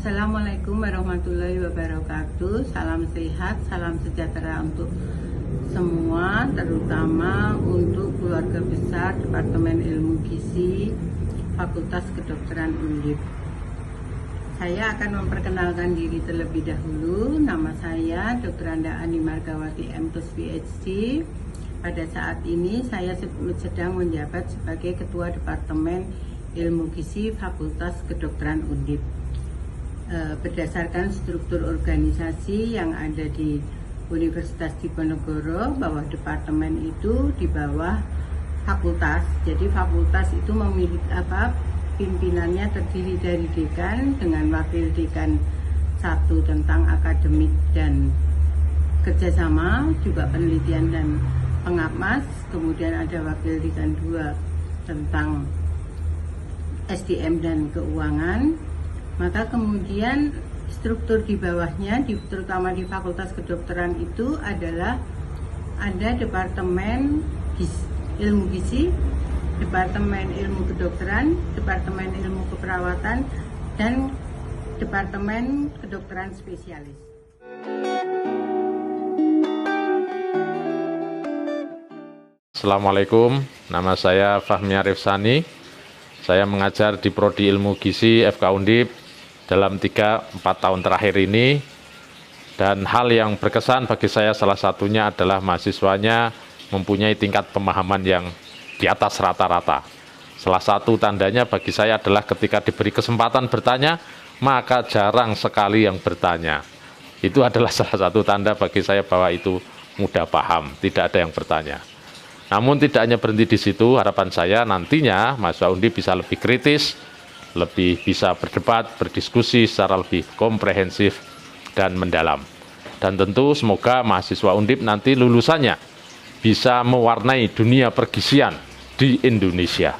Assalamualaikum warahmatullahi wabarakatuh. Salam sehat, salam sejahtera untuk semua, terutama untuk keluarga besar Departemen Ilmu Gizi Fakultas Kedokteran Undip. Saya akan memperkenalkan diri terlebih dahulu. Nama saya Dr. Anda Ani Margawati M.Tus PhD. Pada saat ini saya sedang menjabat sebagai Ketua Departemen Ilmu Gizi Fakultas Kedokteran Undip. Berdasarkan struktur organisasi yang ada di Universitas Diponegoro, bahwa departemen itu di bawah fakultas. Jadi fakultas itu memiliki pimpinannya terdiri dari dekan dengan wakil dekan satu tentang akademik dan kerjasama, juga penelitian dan pengamas. Kemudian ada wakil dekan 2 tentang SDM dan keuangan. Maka kemudian struktur di bawahnya, terutama di Fakultas Kedokteran itu adalah ada Departemen Ilmu Gizi, Departemen Ilmu Kedokteran, Departemen Ilmu Keperawatan, dan Departemen Kedokteran Spesialis. Assalamualaikum, nama saya Fahmi Arif Sani. Saya mengajar di Prodi Ilmu Gizi FK Undip dalam 3-4 tahun terakhir ini, dan hal yang berkesan bagi saya salah satunya adalah mahasiswanya mempunyai tingkat pemahaman yang di atas rata-rata. Salah satu tandanya bagi saya adalah ketika diberi kesempatan bertanya, maka jarang sekali yang bertanya. Itu adalah salah satu tanda bagi saya bahwa itu mudah paham, tidak ada yang bertanya. Namun tidak hanya berhenti di situ, harapan saya nantinya mahasiswa Undip bisa lebih kritis, lebih bisa berdebat, berdiskusi secara lebih komprehensif dan mendalam. Dan tentu semoga mahasiswa Undip nanti lulusannya bisa mewarnai dunia pergizian di Indonesia.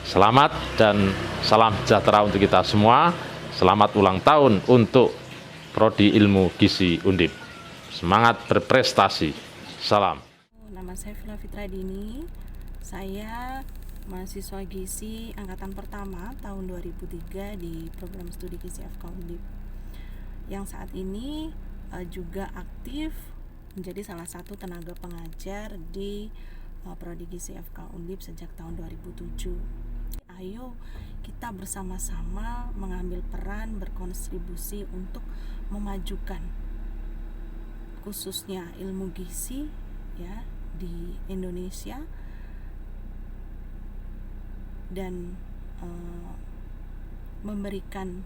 Selamat dan salam sejahtera untuk kita semua. Selamat ulang tahun untuk Prodi Ilmu Gizi Undip. Semangat berprestasi. Salam. Nama saya Vila Fitra Dini. Saya mahasiswa gizi angkatan pertama tahun 2003 di program studi gizi FK Undip, yang saat ini juga aktif menjadi salah satu tenaga pengajar di Prodi Gizi FK Undip sejak tahun 2007. Ayo kita bersama-sama mengambil peran, berkontribusi untuk memajukan khususnya ilmu gizi ya di Indonesia, dan memberikan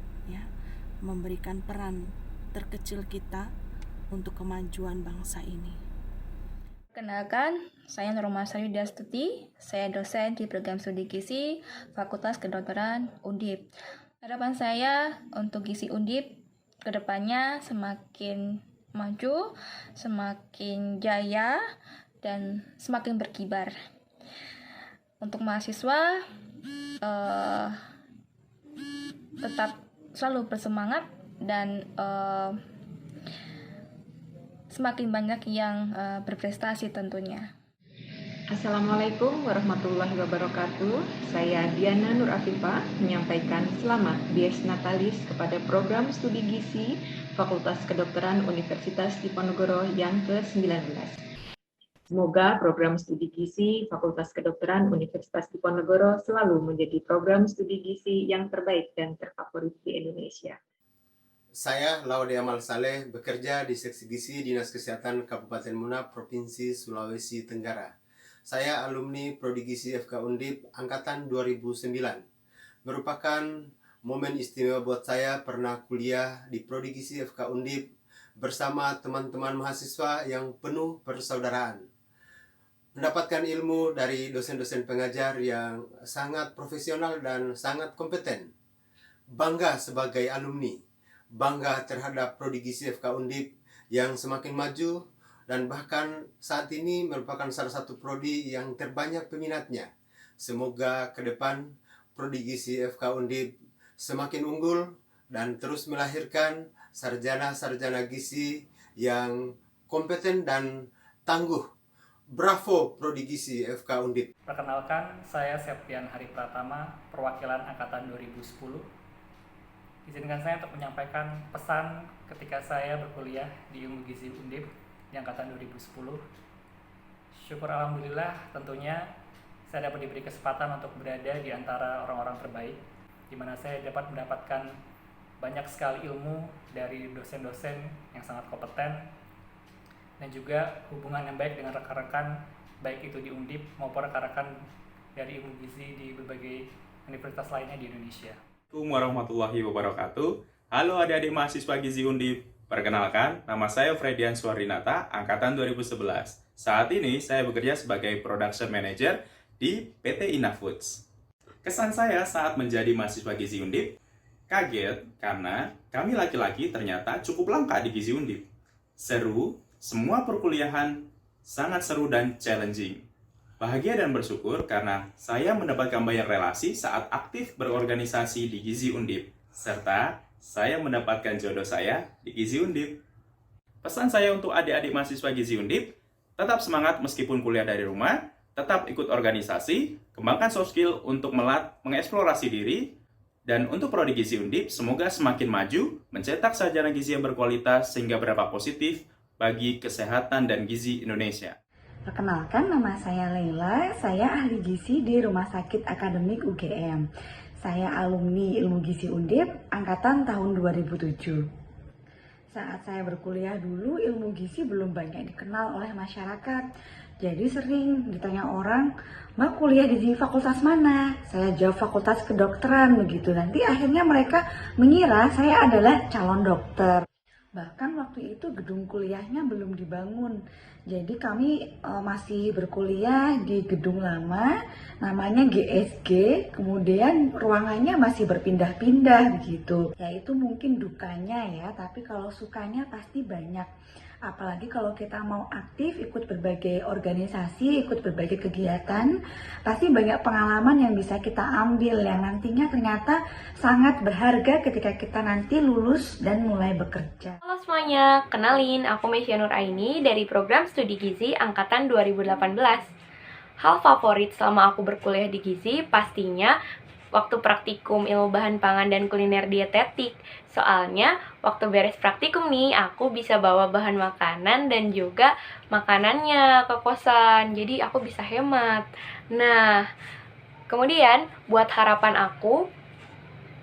peran terkecil kita untuk kemajuan bangsa ini. Kenalkan, saya Nurma Sari Dastuti. Saya dosen di program studi gizi Fakultas Kedokteran Undip. Harapan saya untuk gizi Undip kedepannya semakin maju, semakin jaya, dan semakin berkibar. Untuk mahasiswa tetap selalu bersemangat dan semakin banyak yang berprestasi tentunya. Assalamualaikum warahmatullahi wabarakatuh. Saya Diana Nur Afifah menyampaikan selamat Dies Natalis kepada program studi gizi Fakultas Kedokteran Universitas Diponegoro yang ke-19. Semoga program studi gizi Fakultas Kedokteran Universitas Diponegoro selalu menjadi program studi gizi yang terbaik dan terfavorit di Indonesia. Saya Laude Amal Saleh, bekerja di Seksi Gizi Dinas Kesehatan Kabupaten Muna, Provinsi Sulawesi Tenggara. Saya alumni Prodi Gizi FK Undip angkatan 2009. Merupakan momen istimewa buat saya pernah kuliah di Prodi Gizi FK Undip bersama teman-teman mahasiswa yang penuh persaudaraan. Mendapatkan ilmu dari dosen-dosen pengajar yang sangat profesional dan sangat kompeten. Bangga sebagai alumni, bangga terhadap Prodi Gizi FK Undip yang semakin maju dan bahkan saat ini merupakan salah satu prodi yang terbanyak peminatnya. Semoga ke depan Prodi Gizi FK Undip semakin unggul dan terus melahirkan sarjana-sarjana gizi yang kompeten dan tangguh. Bravo Prodi Gizi FK Undip. Perkenalkan, saya Septian Hari Pratama, perwakilan angkatan 2010. Izinkan saya untuk menyampaikan pesan ketika saya berkuliah di Ilmu Gizi Undip di angkatan 2010. Syukur alhamdulillah tentunya saya dapat diberi kesempatan untuk berada di antara orang-orang terbaik, di mana saya dapat mendapatkan banyak sekali ilmu dari dosen-dosen yang sangat kompeten dan juga hubungan yang baik dengan rekan-rekan baik itu di Undip maupun rekan-rekan dari Ilmu Gizi di berbagai universitas lainnya di Indonesia. Assalamualaikum warahmatullahi wabarakatuh. Halo adik-adik mahasiswa Gizi Undip. Perkenalkan, nama saya Fredian Suarinata, angkatan 2011. Saat ini saya bekerja sebagai Production Manager di PT Ina Foods. Kesan saya saat menjadi mahasiswa Gizi Undip, kaget karena kami laki-laki ternyata cukup langka di Gizi Undip. Seru, semua perkuliahan sangat seru dan challenging. Bahagia dan bersyukur karena saya mendapatkan banyak relasi saat aktif berorganisasi di Gizi Undip, serta saya mendapatkan jodoh saya di Gizi Undip. Pesan saya untuk adik-adik mahasiswa Gizi Undip, tetap semangat meskipun kuliah dari rumah, tetap ikut organisasi, kembangkan soft skill untuk mengeksplorasi diri, dan untuk prodi Gizi Undip semoga semakin maju, mencetak sarjana gizi yang berkualitas sehingga berdampak positif bagi kesehatan dan gizi Indonesia. Perkenalkan, nama saya Leila, saya ahli gizi di Rumah Sakit Akademik UGM. Saya alumni Ilmu Gizi Undip, angkatan tahun 2007. Saat saya berkuliah dulu, ilmu gizi belum banyak dikenal oleh masyarakat. Jadi sering ditanya orang, "Mbak kuliah di fakultas mana?" Saya jawab fakultas kedokteran begitu. Nanti akhirnya mereka mengira saya adalah calon dokter. Bahkan waktu itu gedung kuliahnya belum dibangun. Jadi kami masih berkuliah di gedung lama, namanya GSG, kemudian ruangannya masih berpindah-pindah begitu. Ya itu mungkin dukanya ya, tapi kalau sukanya pasti banyak. Apalagi kalau kita mau aktif, ikut berbagai organisasi, ikut berbagai kegiatan, pasti banyak pengalaman yang bisa kita ambil yang nantinya ternyata sangat berharga ketika kita nanti lulus dan mulai bekerja. Halo semuanya, kenalin aku Mesya Nur Aini dari program studi gizi angkatan 2018. Hal favorit selama aku berkuliah di gizi pastinya waktu praktikum ilmu bahan pangan dan kuliner dietetik. Soalnya waktu beres praktikum nih, aku bisa bawa bahan makanan dan juga makanannya ke kosan. Jadi aku bisa hemat. Nah, kemudian buat harapan aku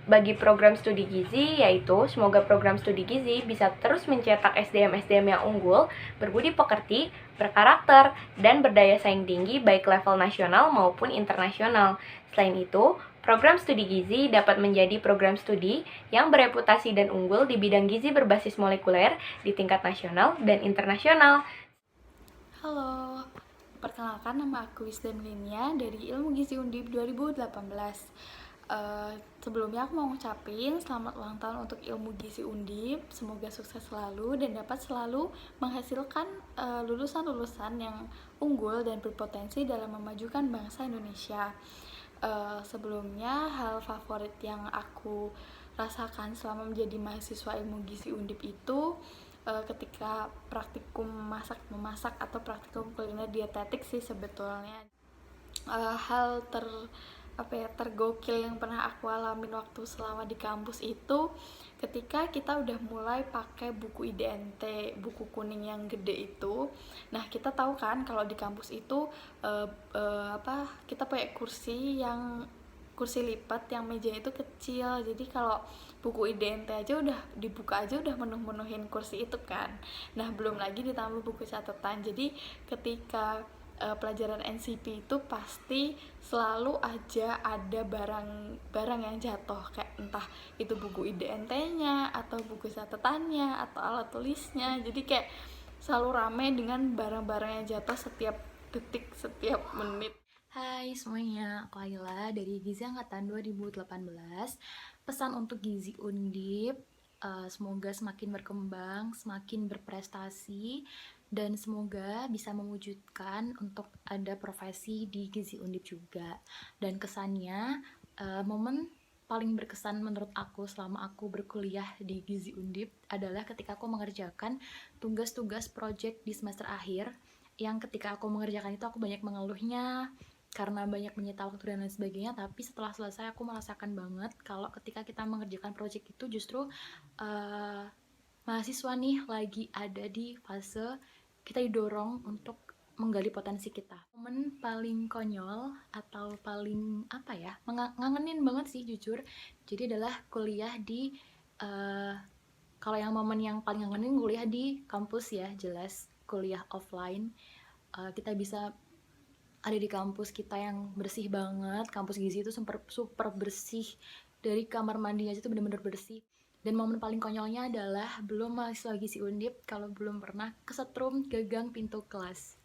bagi program studi gizi, yaitu semoga program studi gizi bisa terus mencetak SDM-SDM yang unggul, berbudi pekerti, berkarakter, dan berdaya saing tinggi baik level nasional maupun internasional. Selain itu, program studi gizi dapat menjadi program studi yang bereputasi dan unggul di bidang gizi berbasis molekuler di tingkat nasional dan internasional. Halo, perkenalkan nama aku Wisdom Linia dari Ilmu Gizi Undip 2018. Sebelumnya aku mau ngucapin selamat ulang tahun untuk Ilmu Gizi Undip. Semoga sukses selalu dan dapat selalu menghasilkan lulusan-lulusan yang unggul dan berpotensi dalam memajukan bangsa Indonesia. Sebelumnya hal favorit yang aku rasakan selama menjadi mahasiswa Ilmu Gizi Undip itu ketika praktikum memasak atau praktikum kuliner dietetik sih sebetulnya. Hal tergokil yang pernah aku alamin waktu selama di kampus itu ketika kita udah mulai pakai buku IDNT, buku kuning yang gede itu. Nah, kita tahu kan kalau di kampus itu kita pakai kursi lipat yang mejanya itu kecil. Jadi kalau buku IDNT aja udah dibuka aja udah menuhin kursi itu kan. Nah, belum lagi ditambah buku catatan. Jadi ketika pelajaran NCP itu pasti selalu aja ada barang yang jatuh, kayak entah itu buku IDNT-nya atau buku catatannya atau alat tulisnya. Jadi kayak selalu rame dengan barang-barang yang jatuh setiap detik, setiap menit. Hai semuanya, aku Ayla dari Gizi Angkatan 2018. Pesan untuk Gizi Undip, semoga semakin berkembang, semakin berprestasi, dan semoga bisa mewujudkan untuk ada profesi di Gizi Undip juga. Dan kesannya, momen paling berkesan menurut aku selama aku berkuliah di Gizi Undip adalah ketika aku mengerjakan tugas-tugas project di semester akhir, yang ketika aku mengerjakan itu aku banyak mengeluhnya, karena banyak menyita waktu dan lain sebagainya, tapi setelah selesai aku merasakan banget kalau ketika kita mengerjakan project itu justru mahasiswa nih lagi ada di fase kita didorong untuk menggali potensi kita. Momen paling konyol atau paling ngangenin banget sih jujur, jadi adalah kuliah di kalau yang momen yang paling ngangenin kuliah di kampus ya, jelas kuliah offline. Kita bisa ada di kampus kita yang bersih banget. Kampus gizi itu super bersih, dari kamar mandinya itu bener-bener bersih. Dan momen paling konyolnya adalah belum mahasiswa gizi Undip kalau belum pernah kesetrum gagang pintu kelas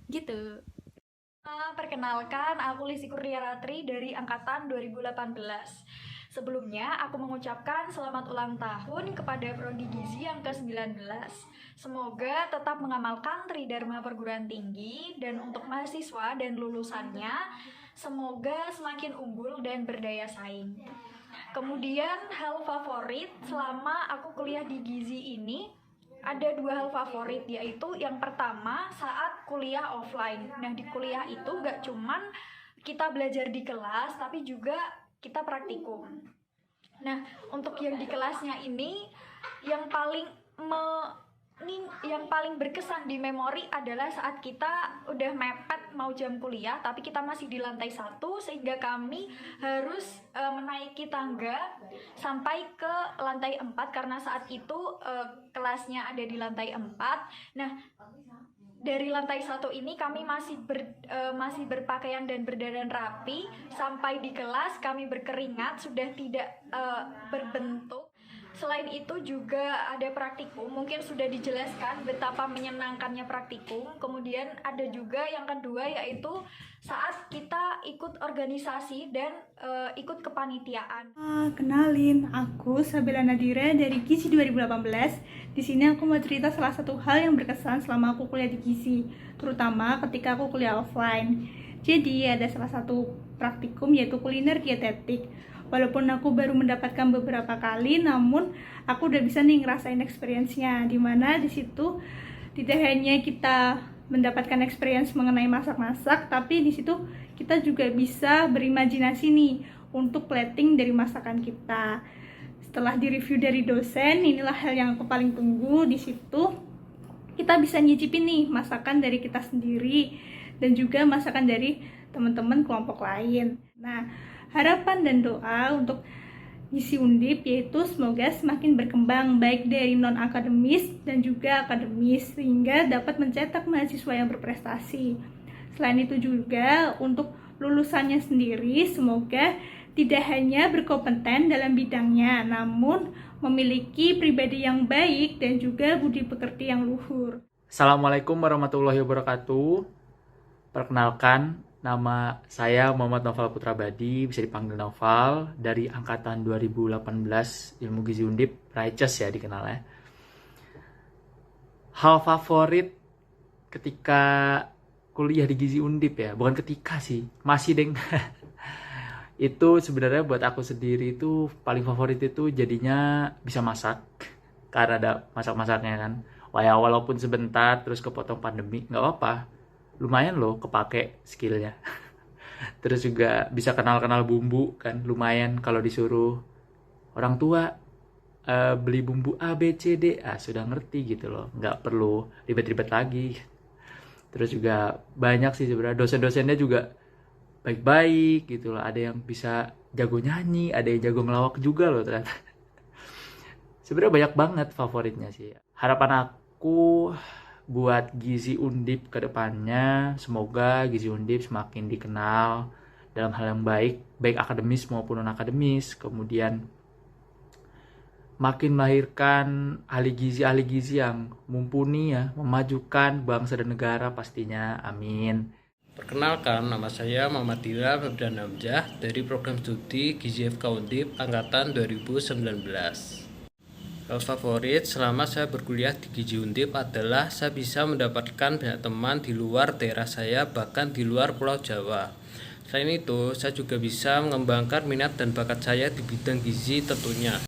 gitu. Perkenalkan, aku Lisi Kurniaratri dari angkatan 2018. Sebelumnya, aku mengucapkan selamat ulang tahun kepada Prodi Gizi yang ke-19. Semoga tetap mengamalkan Tridharma Perguruan Tinggi, dan untuk mahasiswa dan lulusannya, semoga semakin unggul dan berdaya saing. Kemudian, hal favorit selama aku kuliah di Gizi ini, ada 2 hal favorit, yaitu yang pertama saat kuliah offline. Nah, di kuliah itu gak cuman kita belajar di kelas, tapi juga kita praktikum. Nah, untuk yang di kelasnya ini yang paling berkesan di memori adalah saat kita udah mepet mau jam kuliah, tapi kita masih di lantai 1 sehingga kami harus menaiki tangga sampai ke lantai 4 karena saat itu kelasnya ada di lantai 4. Nah, dari lantai 1 ini kami masih berpakaian dan berdandan rapi, sampai di kelas kami berkeringat, sudah tidak berbentuk. Selain itu juga ada praktikum, mungkin sudah dijelaskan betapa menyenangkannya praktikum. Kemudian ada juga yang kedua, yaitu saat kita ikut organisasi dan ikut kepanitiaan. Kenalin, aku Sabila Nadira dari Gizi 2018. Di sini aku mau cerita salah satu hal yang berkesan selama aku kuliah di Gizi, terutama ketika aku kuliah offline. Jadi ada salah satu praktikum yaitu kuliner dietetik. Walaupun aku baru mendapatkan beberapa kali, namun aku udah bisa nih ngerasain experience-nya, dimana di situ tidak hanya kita mendapatkan experience mengenai masak-masak, tapi di situ kita juga bisa berimajinasi nih untuk plating dari masakan kita. Setelah direview dari dosen, inilah hal yang aku paling tunggu. Di situ kita bisa nyicipin nih masakan dari kita sendiri dan juga masakan dari teman-teman kelompok lain. Nah, harapan dan doa untuk Gizi Undip yaitu semoga semakin berkembang baik dari non-akademis dan juga akademis, sehingga dapat mencetak mahasiswa yang berprestasi. Selain itu juga untuk lulusannya sendiri semoga tidak hanya berkompeten dalam bidangnya, namun memiliki pribadi yang baik dan juga budi pekerti yang luhur. Assalamualaikum warahmatullahi wabarakatuh. Perkenalkan, nama saya Muhammad Noval Putra Badi, bisa dipanggil Noval, dari angkatan 2018 Ilmu Gizi Undip, Righteous ya dikenalnya. Hal favorit ketika kuliah di Gizi Undip ya, bukan ketika sih, masih deng. Itu sebenarnya buat aku sendiri itu paling favorit itu jadinya bisa masak, karena ada masak-masaknya kan. Walaupun sebentar terus kepotong pandemi, nggak apa-apa, lumayan loh kepake skillnya. Terus juga bisa kenal-kenal bumbu kan, lumayan kalau disuruh orang tua beli bumbu A, B, C, D, sudah ngerti gitu loh, nggak perlu ribet-ribet lagi. Terus juga banyak sih sebenarnya dosen-dosennya juga baik-baik gitu loh, ada yang bisa jago nyanyi, ada yang jago ngelawak juga loh ternyata. Sebenarnya banyak banget favoritnya sih. Harapan aku buat Gizi Undip ke depannya, semoga Gizi Undip semakin dikenal dalam hal yang baik akademis maupun non-akademis, kemudian makin melahirkan ahli gizi yang mumpuni ya, memajukan bangsa dan negara pastinya, amin. Perkenalkan, nama saya Muhammad Dira Febdan Hamzah dari program studi Gizi FK Undip angkatan 2019. Hal favorit selama saya berkuliah di Gizi Undip adalah saya bisa mendapatkan banyak teman di luar daerah saya, bahkan di luar Pulau Jawa. Selain itu, saya juga bisa mengembangkan minat dan bakat saya di bidang gizi tentunya.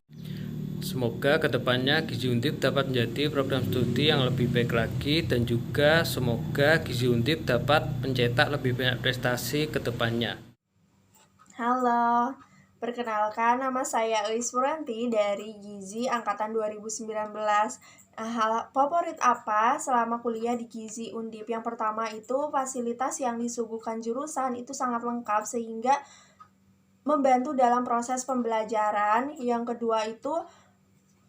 Semoga kedepannya Gizi Undip dapat menjadi program studi yang lebih baik lagi, dan juga semoga Gizi Undip dapat mencetak lebih banyak prestasi kedepannya. Halo, perkenalkan nama saya Elis Puranti dari Gizi Angkatan 2019. Hal favorit apa selama kuliah di Gizi Undip? Yang pertama itu fasilitas yang disuguhkan jurusan itu sangat lengkap sehingga membantu dalam proses pembelajaran. Yang kedua itu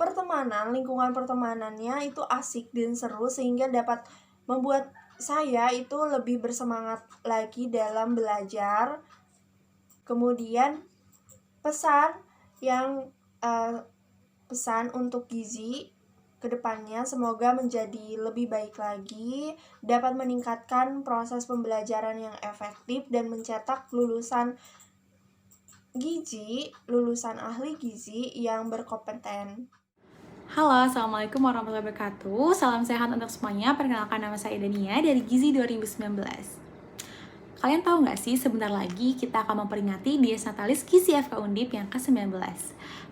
pertemanan, lingkungan pertemanannya itu asik dan seru sehingga dapat membuat saya itu lebih bersemangat lagi dalam belajar. Kemudian pesan untuk Gizi kedepannya semoga menjadi lebih baik lagi, dapat meningkatkan proses pembelajaran yang efektif dan mencetak lulusan ahli gizi yang berkompeten. Halo, Assalamualaikum warahmatullahi wabarakatuh. Salam sehat untuk semuanya. Perkenalkan, nama saya Dania dari Gizi 2019. Kalian tahu nggak sih, sebentar lagi kita akan memperingati Dies Natalis Gizi FK Undip yang ke-19.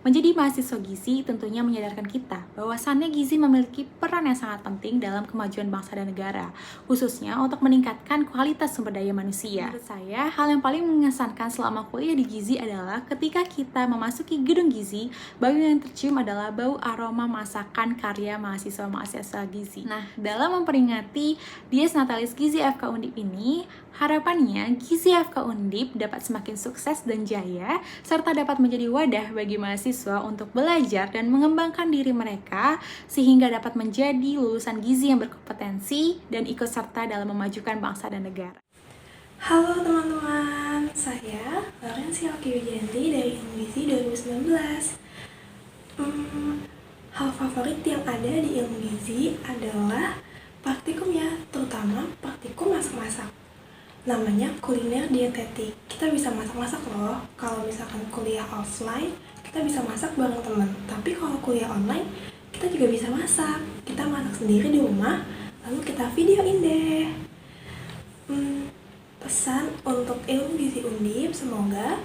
Menjadi mahasiswa gizi tentunya menyadarkan kita bahwasannya gizi memiliki peran yang sangat penting dalam kemajuan bangsa dan negara, khususnya untuk meningkatkan kualitas sumber daya manusia. Menurut saya, hal yang paling mengesankan selama kuliah di gizi adalah ketika kita memasuki gedung gizi, bau yang tercium adalah bau aroma masakan karya mahasiswa-mahasiswa gizi. Nah, dalam memperingati Dies Natalis Gizi FK Undip ini, harapannya Gizi FK Undip dapat semakin sukses dan jaya, serta dapat menjadi wadah bagi mahasiswa untuk belajar dan mengembangkan diri mereka, sehingga dapat menjadi lulusan gizi yang berkompetensi dan ikut serta dalam memajukan bangsa dan negara. Halo teman-teman, saya Laurencia Wijanti dari Ilmu Gizi 2019. Hal favorit yang ada di Ilmu Gizi adalah praktikumnya, terutama praktikum masak-masak. Namanya kuliner dietetik. Kita bisa masak-masak loh. Kalau misalkan kuliah offline, kita bisa masak bareng teman. Tapi kalau kuliah online, kita juga bisa masak. Kita masak sendiri di rumah, lalu kita videoin deh. Pesan untuk Ilmu Gizi Undip, semoga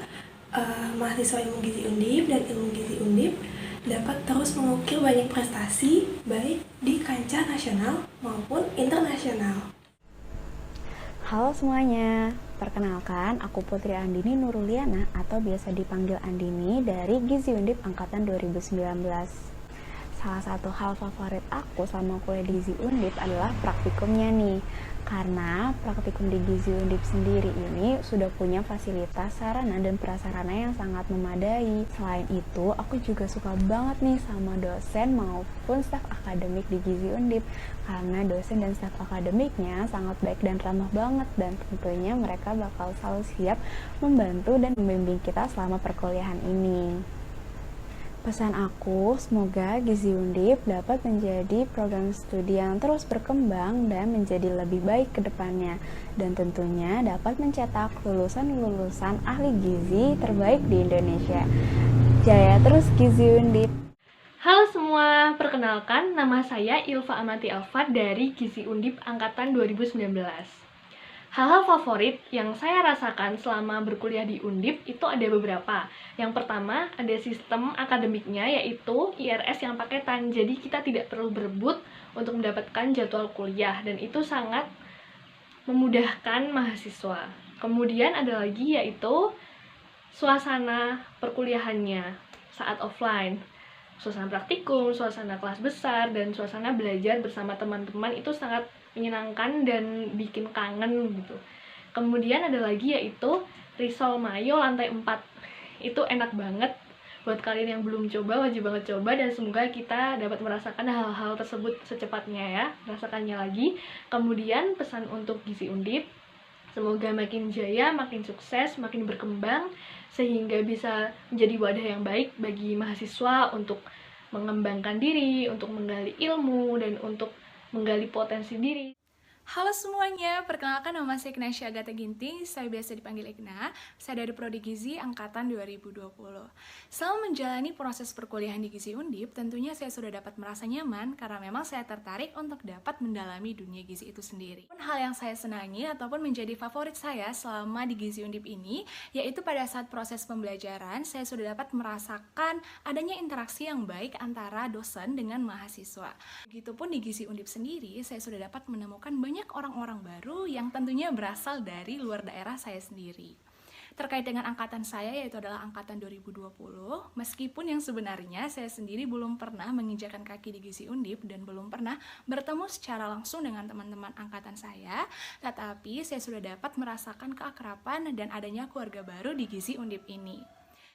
mahasiswa Ilmu Gizi Undip dan Ilmu Gizi Undip dapat terus mengukir banyak prestasi, baik di kancah nasional maupun internasional. Halo semuanya, perkenalkan aku Putri Andini Nuruliana atau biasa dipanggil Andini dari Gizi Undip Angkatan 2019. Salah satu hal favorit aku selama kuliah di Gizi Undip adalah praktikumnya nih. Karena praktikum di Gizi Undip sendiri ini sudah punya fasilitas sarana dan prasarana yang sangat memadai. Selain itu, aku juga suka banget nih sama dosen maupun staf akademik di Gizi Undip. Karena dosen dan staf akademiknya sangat baik dan ramah banget, dan tentunya mereka bakal selalu siap membantu dan membimbing kita selama perkuliahan ini. Pesan aku, semoga Gizi Undip dapat menjadi program studi yang terus berkembang dan menjadi lebih baik ke depannya, dan tentunya dapat mencetak lulusan-lulusan ahli gizi terbaik di Indonesia. Jaya terus Gizi Undip! Halo semua, perkenalkan nama saya Ilva Amati Alfa dari Gizi Undip Angkatan 2019. Hal-hal favorit yang saya rasakan selama berkuliah di Undip itu ada beberapa. Yang pertama, ada sistem akademiknya, yaitu IRS yang paketan. Jadi kita tidak perlu berebut untuk mendapatkan jadwal kuliah, dan itu sangat memudahkan mahasiswa. Kemudian ada lagi yaitu suasana perkuliahannya saat offline. Suasana praktikum, suasana kelas besar, dan suasana belajar bersama teman-teman itu sangat menyenangkan dan bikin kangen gitu. Kemudian ada lagi yaitu risol mayo lantai 4. Itu enak banget. Buat kalian yang belum coba, wajib banget coba, dan semoga kita dapat merasakan hal-hal tersebut secepatnya ya. Rasakannya lagi. Kemudian pesan untuk Gizi Undip, semoga makin jaya, makin sukses, makin berkembang, sehingga bisa menjadi wadah yang baik bagi mahasiswa untuk mengembangkan diri, untuk menggali ilmu, dan untuk menggali potensi diri. Halo semuanya, perkenalkan nama saya Ignacia Agatha Ginting, saya biasa dipanggil Igna, saya dari Prodi Gizi Angkatan 2020. Selama menjalani proses perkuliahan di Gizi Undip, tentunya saya sudah dapat merasa nyaman karena memang saya tertarik untuk dapat mendalami dunia gizi itu sendiri. Hal yang saya senangi ataupun menjadi favorit saya selama di Gizi Undip ini, yaitu pada saat proses pembelajaran, saya sudah dapat merasakan adanya interaksi yang baik antara dosen dengan mahasiswa. Begitupun di Gizi Undip sendiri, saya sudah dapat menemukan banyak orang-orang baru yang tentunya berasal dari luar daerah saya sendiri. Terkait dengan angkatan saya, yaitu adalah angkatan 2020, meskipun yang sebenarnya saya sendiri belum pernah menginjakan kaki di Gizi Undip dan belum pernah bertemu secara langsung dengan teman-teman angkatan saya, tetapi saya sudah dapat merasakan keakraban dan adanya keluarga baru di Gizi Undip ini.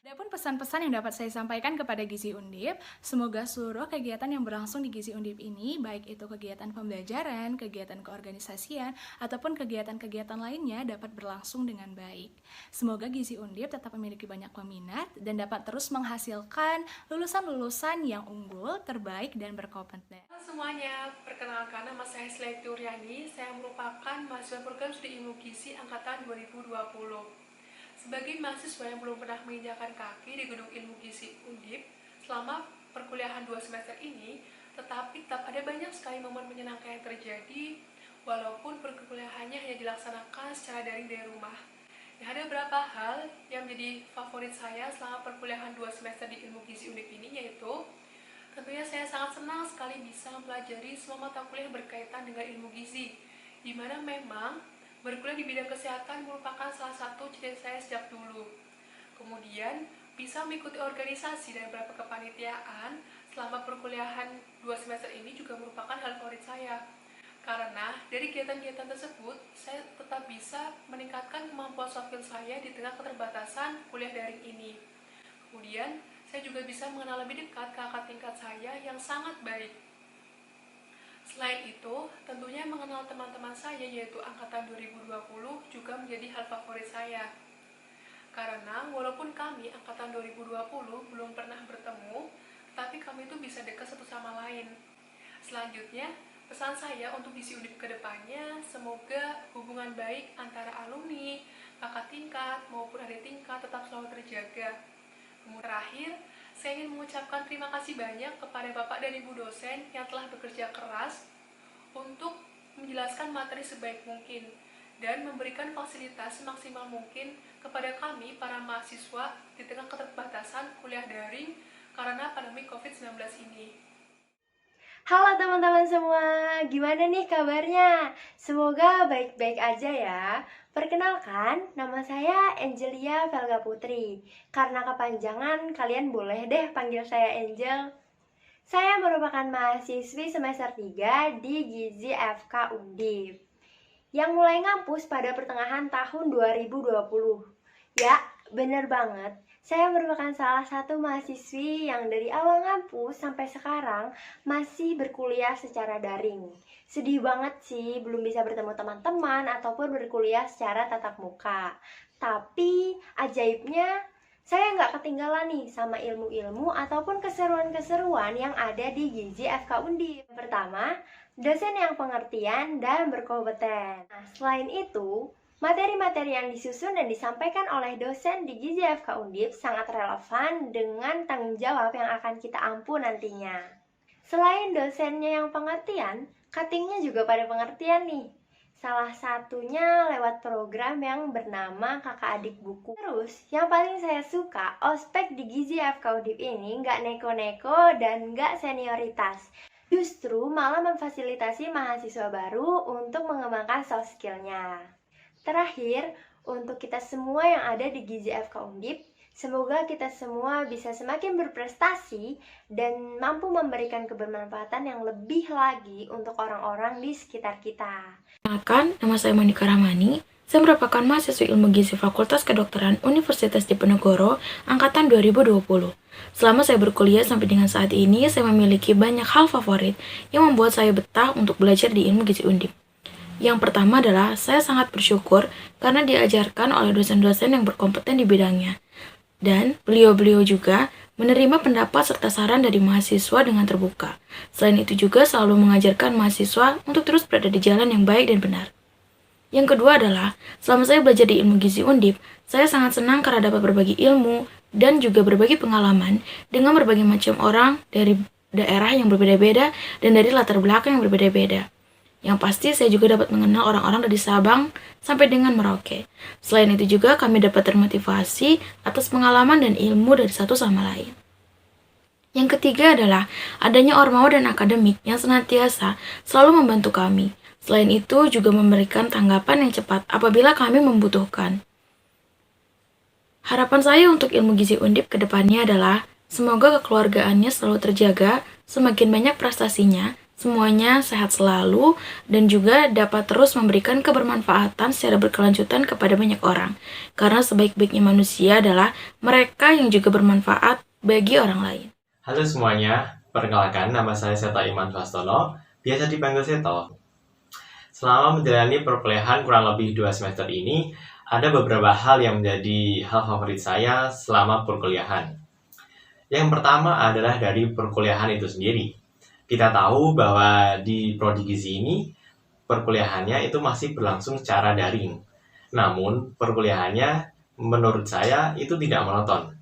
Adapun pesan-pesan yang dapat saya sampaikan kepada Gizi Undip, semoga seluruh kegiatan yang berlangsung di Gizi Undip ini, baik itu kegiatan pembelajaran, kegiatan keorganisasian, ataupun kegiatan-kegiatan lainnya dapat berlangsung dengan baik. Semoga Gizi Undip tetap memiliki banyak peminat dan dapat terus menghasilkan lulusan-lulusan yang unggul, terbaik, dan berkompeten. Halo semuanya, perkenalkan nama saya Sleti Uryani, saya merupakan mahasiswa program studi ilmu gizi angkatan 2020. Sebagai mahasiswa yang belum pernah menginjakan kaki di gedung ilmu gizi Undip selama perkuliahan 2 semester ini, tetapi tetap ada banyak sekali momen menyenangkan yang terjadi walaupun perkuliahannya hanya dilaksanakan secara daring dari rumah. Ada beberapa hal yang menjadi favorit saya selama perkuliahan 2 semester di ilmu gizi Undip ini, yaitu tentunya saya sangat senang sekali bisa mempelajari semua mata kuliah berkaitan dengan ilmu gizi, di mana memang berkuliah di bidang kesehatan merupakan salah satu cita-cita saya sejak dulu. Kemudian, bisa mengikuti organisasi dan beberapa kepanitiaan selama perkuliahan 2 semester ini juga merupakan hal favorit saya. Karena dari kegiatan-kegiatan tersebut, saya tetap bisa meningkatkan kemampuan soft skill saya di tengah keterbatasan kuliah daring ini. Kemudian, saya juga bisa mengenal lebih dekat kakak tingkat saya yang sangat baik. Selain itu, tentunya mengenal teman-teman saya yaitu angkatan 2020 juga menjadi hal favorit saya. Karena walaupun kami angkatan 2020 belum pernah bertemu, tapi kami itu bisa dekat satu sama lain. Selanjutnya, pesan saya untuk Gizi Undip ke depannya, semoga hubungan baik antara alumni, kakak tingkat maupun adik tingkat tetap selalu terjaga. Kemudian terakhir, saya ingin mengucapkan terima kasih banyak kepada Bapak dan Ibu dosen yang telah bekerja keras untuk menjelaskan materi sebaik mungkin dan memberikan fasilitas semaksimal mungkin kepada kami para mahasiswa di tengah keterbatasan kuliah daring karena pandemi COVID-19 ini. Halo teman-teman semua, gimana nih kabarnya? Semoga baik-baik aja ya. Perkenalkan, nama saya Angelia Velga Putri. Karena kepanjangan, kalian boleh deh panggil saya Angel. Saya merupakan mahasiswi semester 3 di Gizi FK Undip yang mulai ngampus pada pertengahan tahun 2020. Ya, bener banget. Saya merupakan salah satu mahasiswi yang dari awal ngampus sampai sekarang masih berkuliah secara daring. Sedih banget sih belum bisa bertemu teman-teman ataupun berkuliah secara tatap muka. Tapi ajaibnya saya nggak ketinggalan nih sama ilmu-ilmu ataupun keseruan-keseruan yang ada di Gizi FK Undip. Pertama, dosen yang pengertian dan berkompeten. Nah, selain itu, materi-materi yang disusun dan disampaikan oleh dosen di Gizi FK Undip sangat relevan dengan tanggung jawab yang akan kita ampu nantinya. Selain dosennya yang pengertian, cuttingnya juga pada pengertian nih. Salah satunya lewat program yang bernama Kakak Adik Buku. Terus, yang paling saya suka, ospek di Gizi FK Undip ini nggak neko-neko dan nggak senioritas. Justru malah memfasilitasi mahasiswa baru untuk mengembangkan soft skill-nya. Terakhir, untuk kita semua yang ada di Gizi FK Undip, semoga kita semua bisa semakin berprestasi dan mampu memberikan kebermanfaatan yang lebih lagi untuk orang-orang di sekitar kita. Perkenalkan, nama saya Monika Rahmani. Saya merupakan mahasiswa Ilmu Gizi Fakultas Kedokteran Universitas Diponegoro angkatan 2020. Selama saya berkuliah sampai dengan saat ini, saya memiliki banyak hal favorit yang membuat saya betah untuk belajar di Ilmu Gizi Undip. Yang pertama adalah saya sangat bersyukur karena diajarkan oleh dosen-dosen yang berkompeten di bidangnya. Dan beliau-beliau juga menerima pendapat serta saran dari mahasiswa dengan terbuka. Selain itu juga selalu mengajarkan mahasiswa untuk terus berada di jalan yang baik dan benar. Yang kedua adalah, selama saya belajar di ilmu gizi Undip, saya sangat senang karena dapat berbagi ilmu dan juga berbagi pengalaman dengan berbagai macam orang dari daerah yang berbeda-beda dan dari latar belakang yang berbeda-beda. Yang pasti saya juga dapat mengenal orang-orang dari Sabang sampai dengan Merauke. Selain itu juga kami dapat termotivasi atas pengalaman dan ilmu dari satu sama lain. Yang ketiga adalah adanya ormawa dan akademik yang senantiasa selalu membantu kami. Selain itu juga memberikan tanggapan yang cepat apabila kami membutuhkan. Harapan saya untuk ilmu gizi Undip ke depannya adalah semoga kekeluargaannya selalu terjaga, semakin banyak prestasinya, semuanya sehat selalu, dan juga dapat terus memberikan kebermanfaatan secara berkelanjutan kepada banyak orang. Karena sebaik-baiknya manusia adalah mereka yang juga bermanfaat bagi orang lain. Halo semuanya, perkenalkan nama saya Seto Iman Swastono, biasa dipanggil Seto. Selama menjalani perkuliahan kurang lebih 2 semester ini, ada beberapa hal yang menjadi hal favorit saya selama perkuliahan. Yang pertama adalah dari perkuliahan itu sendiri. Kita tahu bahwa di prodi gizi ini, perkuliahannya itu masih berlangsung secara daring. Namun, perkuliahannya menurut saya itu tidak monoton.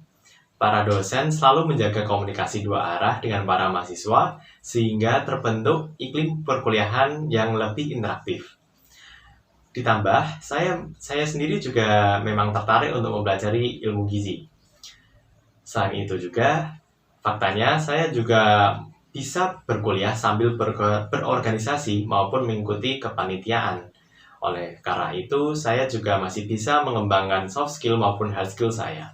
Para dosen selalu menjaga komunikasi 2 arah dengan para mahasiswa, sehingga terbentuk iklim perkuliahan yang lebih interaktif. Ditambah, saya sendiri juga memang tertarik untuk mempelajari ilmu gizi. Selain itu juga, faktanya saya juga bisa berkuliah sambil berorganisasi maupun mengikuti kepanitiaan. Oleh karena itu, saya juga masih bisa mengembangkan soft skill maupun hard skill saya.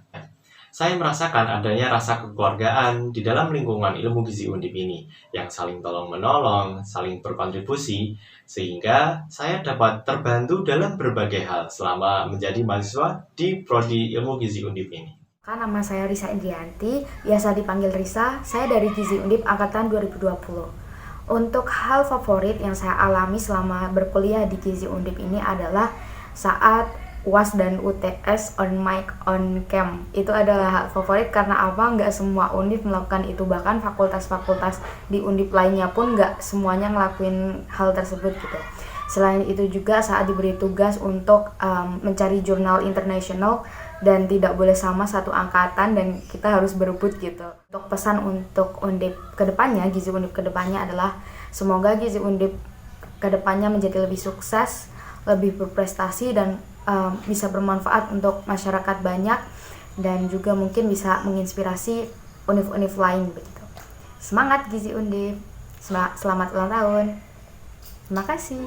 Saya merasakan adanya rasa kekeluargaan di dalam lingkungan ilmu gizi Undip ini, yang saling tolong-menolong, saling berkontribusi, sehingga saya dapat terbantu dalam berbagai hal selama menjadi mahasiswa di prodi ilmu gizi Undip ini. Nama saya Risa Indrianti, biasa dipanggil Risa, saya dari Gizi Undip Angkatan 2020. Untuk hal favorit yang saya alami selama berkuliah di Gizi Undip ini adalah saat UAS dan UTS on mic on cam. Itu adalah hal favorit karena apa? Nggak semua Undip melakukan itu, bahkan fakultas-fakultas di Undip lainnya pun nggak semuanya ngelakuin hal tersebut gitu. Selain itu juga saat diberi tugas untuk mencari jurnal internasional dan tidak boleh sama satu angkatan dan kita harus berebut gitu. Untuk pesan untuk Undip kedepannya, Gizi Undip kedepannya adalah semoga Gizi Undip kedepannya menjadi lebih sukses, lebih berprestasi dan bisa bermanfaat untuk masyarakat banyak dan juga mungkin bisa menginspirasi univ-univ lain begitu. Semangat Gizi Undip, selamat ulang tahun. Terima kasih.